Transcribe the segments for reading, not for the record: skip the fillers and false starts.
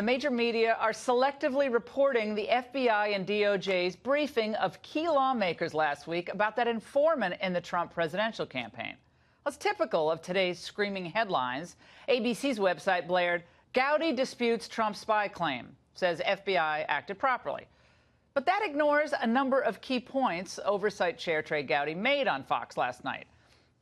The major media are selectively reporting the FBI and DOJ's briefing of key lawmakers last week about that informant in the Trump presidential campaign. That's typical of today's screaming headlines. ABC's website blared, "Gowdy disputes Trump spy claim, says FBI acted properly." But that ignores a number of key points Oversight Chair Trey Gowdy made on Fox last night.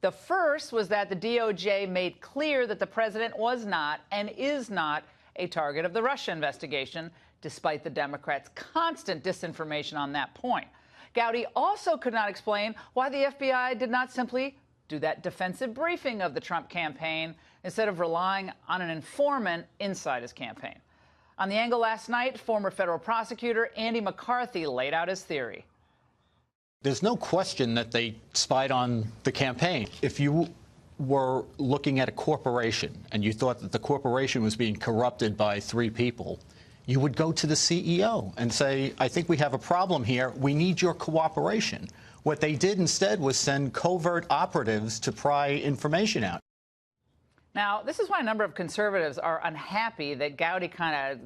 The first was that the DOJ made clear that the president was not and is not a target of the Russia investigation, despite the Democrats' constant disinformation on that point. Gowdy also could not explain why the FBI did not simply do that defensive briefing of the Trump campaign instead of relying on an informant inside his campaign. On The Angle last night, former federal prosecutor Andy McCarthy laid out his theory. There's no question that they spied on the campaign. If you were looking at a corporation and you thought that the corporation was being corrupted by 3 people, you would go to the CEO and say, I think we have a problem here. We need your cooperation. What they did instead was send covert operatives to pry information out. Now, this is why a number of conservatives are unhappy that Gowdy kind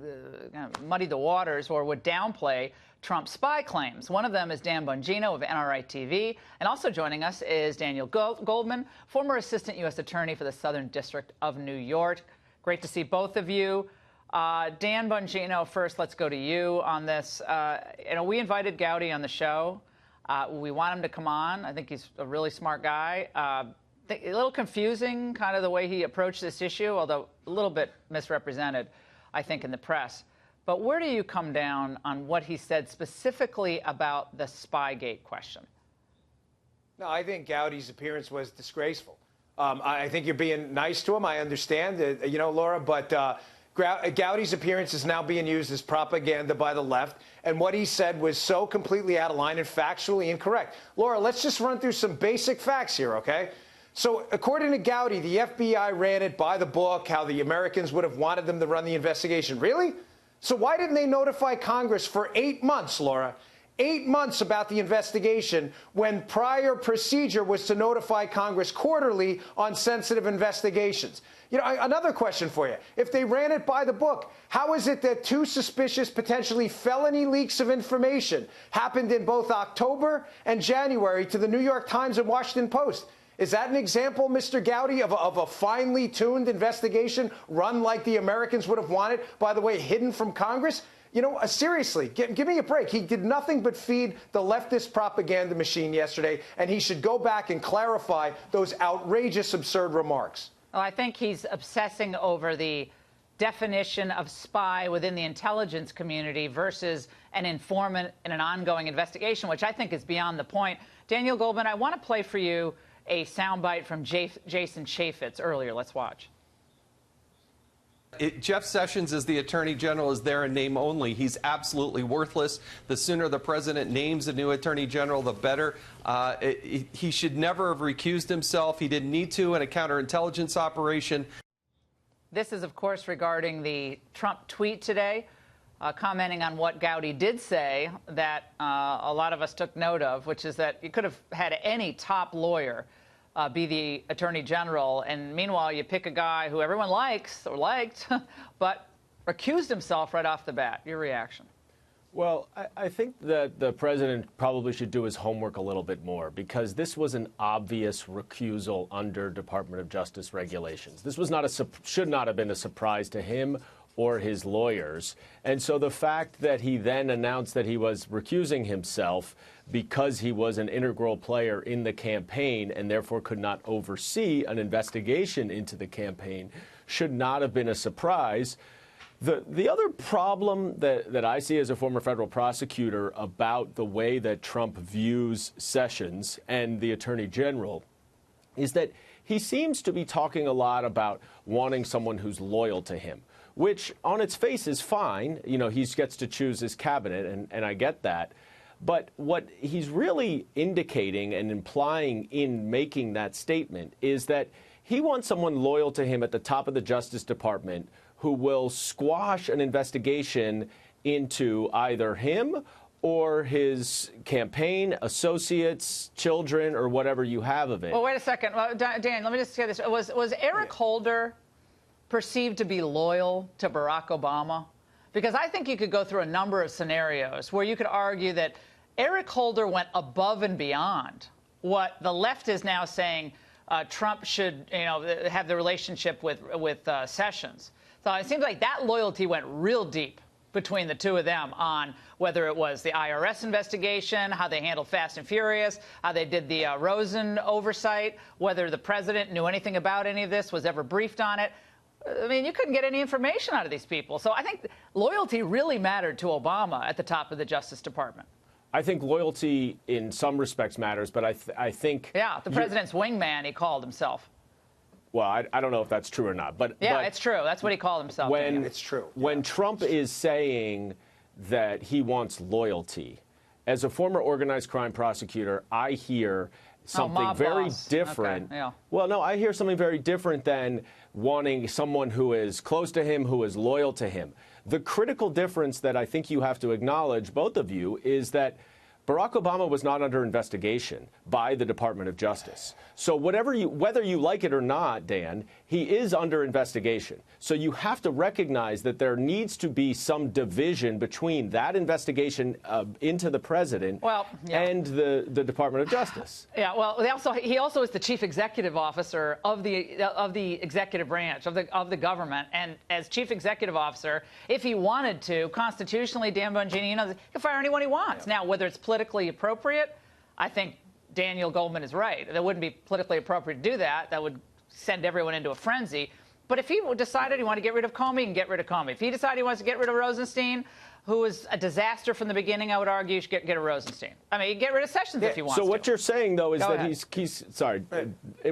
of muddied the waters or would downplay Trump's spy claims. One of them is Dan Bongino of NRI TV. And also joining us is Daniel Goldman, former assistant U.S. attorney for the Southern District of New York. Great to see both of you. Dan Bongino, first, let's go to you on this. We invited Gowdy on the show. We want him to come on. I think he's a really smart guy. A little confusing, kind of the way he approached this issue, although a little bit misrepresented, I think, in the press. But where do you come down on what he said specifically about the SPYGATE question? No, I think Gowdy's appearance was disgraceful. I think you're being nice to him. I understand, Laura, but Gowdy's appearance is now being used as propaganda by the left. And what he said was so completely out of line and factually incorrect. Laura, let's just run through some basic facts here, okay? So according to Gowdy, the FBI ran it by the book, how the Americans would have wanted them to run the investigation. Really? So why didn't they notify Congress for 8 months, Laura? 8 months about the investigation when prior procedure was to notify Congress quarterly on sensitive investigations. Another question for you. If they ran it by the book, how is it that 2 suspicious, potentially felony leaks of information happened in both October and January to the New York Times and Washington Post? Is that an example, Mr. Gowdy, of a finely tuned investigation run like the Americans would have wanted, by the way, hidden from Congress? Seriously, give me a break. He did nothing but feed the leftist propaganda machine yesterday, and he should go back and clarify those outrageous, absurd remarks. Well, I think he's obsessing over the definition of spy within the intelligence community versus an informant in an ongoing investigation, which I think is beyond the point. Daniel Goldman, I want to play for you a soundbite from Jason CHAFFETZ earlier. Let's watch. Jeff Sessions as the Attorney General is there in name only. He's absolutely worthless. The sooner the president names a new Attorney General, the better. He should never have recused himself. He didn't need to in a counterintelligence operation. This is, of course, regarding the Trump tweet today, commenting on what Gowdy did say that a lot of us took note of, which is that you could have had any top lawyer be the Attorney General, and meanwhile you pick a guy who everyone likes or liked, but recused himself right off the bat. Your reaction? Well, I think that the president probably should do his homework a little bit more, because this was an obvious recusal under Department of Justice regulations. This was should not have been a surprise to him or his lawyers. And so the fact that he then announced that he was recusing himself because he was an integral player in the campaign and therefore could not oversee an investigation into the campaign should not have been a surprise. The other problem that I see as a former federal prosecutor about the way that Trump views Sessions and the Attorney General is that he seems to be talking a lot about wanting someone who's loyal to him, which on its face is fine. He gets to choose his cabinet, and I get that. But what he's really indicating and implying in making that statement is that he wants someone loyal to him at the top of the Justice Department who will squash an investigation into either him or his campaign, associates, children, or whatever you have of it. Well, wait a second. Dan, let me just say this. Was Eric Holder perceived to be loyal to Barack Obama? Because I think you could go through a number of scenarios where you could argue that Eric Holder went above and beyond what the left is now saying Trump should, have the relationship with Sessions. So it seems like that loyalty went real deep between the two of them on whether it was the IRS investigation, how they handled Fast and Furious, how they did the Rosen oversight, whether the president knew anything about any of this, was ever briefed on it. I mean, you couldn't get any information out of these people. So I think loyalty really mattered to Obama at the top of the Justice Department. I think loyalty in some respects matters, but I think... Yeah, the president's wingman, he called himself. Well, I don't know if that's true or not, but it's true. That's what he called himself. It's true. When Trump is saying that he wants loyalty, as a former organized crime prosecutor, I hear something very different. Okay, yeah. Well, no, I hear something very different than wanting someone who is close to him, who is loyal to him. The critical difference that I think you have to acknowledge, both of you, is that Barack Obama was not under investigation by the Department of Justice. So whether you like it or not, Dan, he is under investigation. So you have to recognize that there needs to be some division between that investigation into the president and the Department of Justice. Yeah, well, he also is the chief executive officer of the executive branch of the government, and as chief executive officer, if he wanted to, constitutionally, Dan Bongino, he can fire anyone he wants. Now, whether it's politically appropriate, I think Daniel Goldman is right. It wouldn't be politically appropriate to do that. That would send everyone into a frenzy. But if he decided he wanted to get rid of Comey, he can get rid of Comey. If he decided he wants to get rid of Rosenstein, who was a disaster from the beginning, I would argue you should get rid of Rosenstein. I mean, you get rid of Sessions if you want to. So what you're saying, though, is that he's sorry.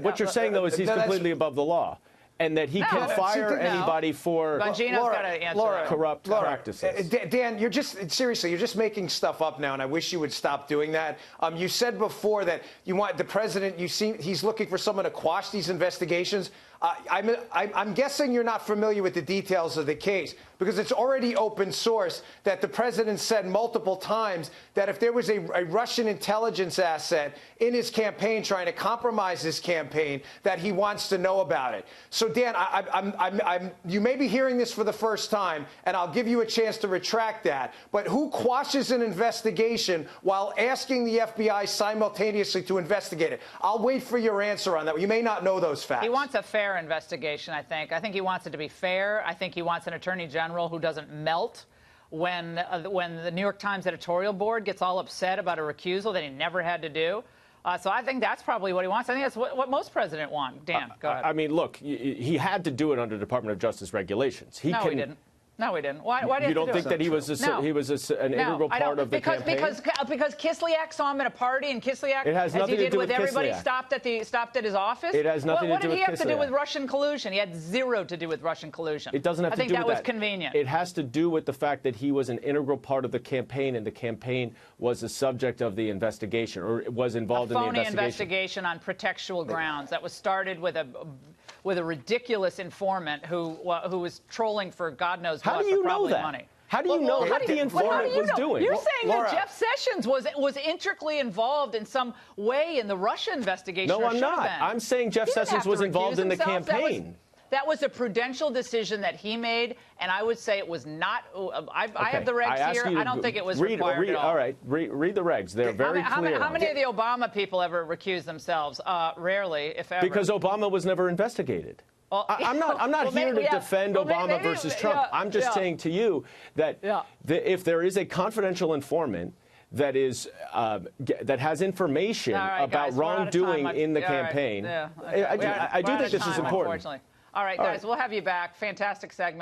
What you're saying, though, is he's completely above the law, and that he can fire anybody for corrupt practices. Dan, you're just making stuff up now, and I wish you would stop doing that. You said before that you want the president. He's looking for someone to quash these investigations. I'm guessing you're not familiar with the details of the case, because it's already open source that the president said multiple times that if there was a Russian intelligence asset in his campaign trying to compromise his campaign, that he wants to know about it. So, Dan, you may be hearing this for the first time, and I'll give you a chance to retract that. But who quashes an investigation while asking the FBI simultaneously to investigate it? I'll wait for your answer on that. You may not know those facts. He wants a fair investigation, I think. I think he wants it to be fair. I think he wants an attorney general who doesn't melt when the New York Times editorial board gets all upset about a recusal that he never had to do. So I think that's probably what he wants. I think that's what most presidents want. Dan, go ahead. I mean, look, he had to do it under Department of Justice regulations. No, he didn't. No, he didn't. Why did you don't think that he was an integral part of the campaign? Because Kislyak saw him at a party, and Kislyak, as he did with everybody, stopped at his office. It has nothing to do with Kislyak. What did he have to do with Russian collusion? He had zero to do with Russian collusion. It doesn't have to do with that. I think that was convenient. It has to do with the fact that he was an integral part of the campaign, and the campaign was the subject of the investigation, or was involved in the investigation. A phony investigation on pretextual grounds that was started with a ridiculous informant who was trolling for God knows what, for probably money. How do you know what the informant was doing? You're saying that Jeff Sessions was intricately involved in some way in the Russia investigation. No, I'm not. I'm saying Jeff Sessions was involved in the campaign. That was a prudential decision that he made, and I would say it was not. I have the regs here. I don't think it was required at all. All right, read the regs. They're very clear. How many of the Obama people ever recused themselves? Rarely, if ever. Because Obama was never investigated. Well, I'm not here to defend Obama versus Trump. I'm just saying to you that if there is a confidential informant that has information about wrongdoing in the campaign, I do think this is important. All right, guys, we'll have you back. Fantastic segment.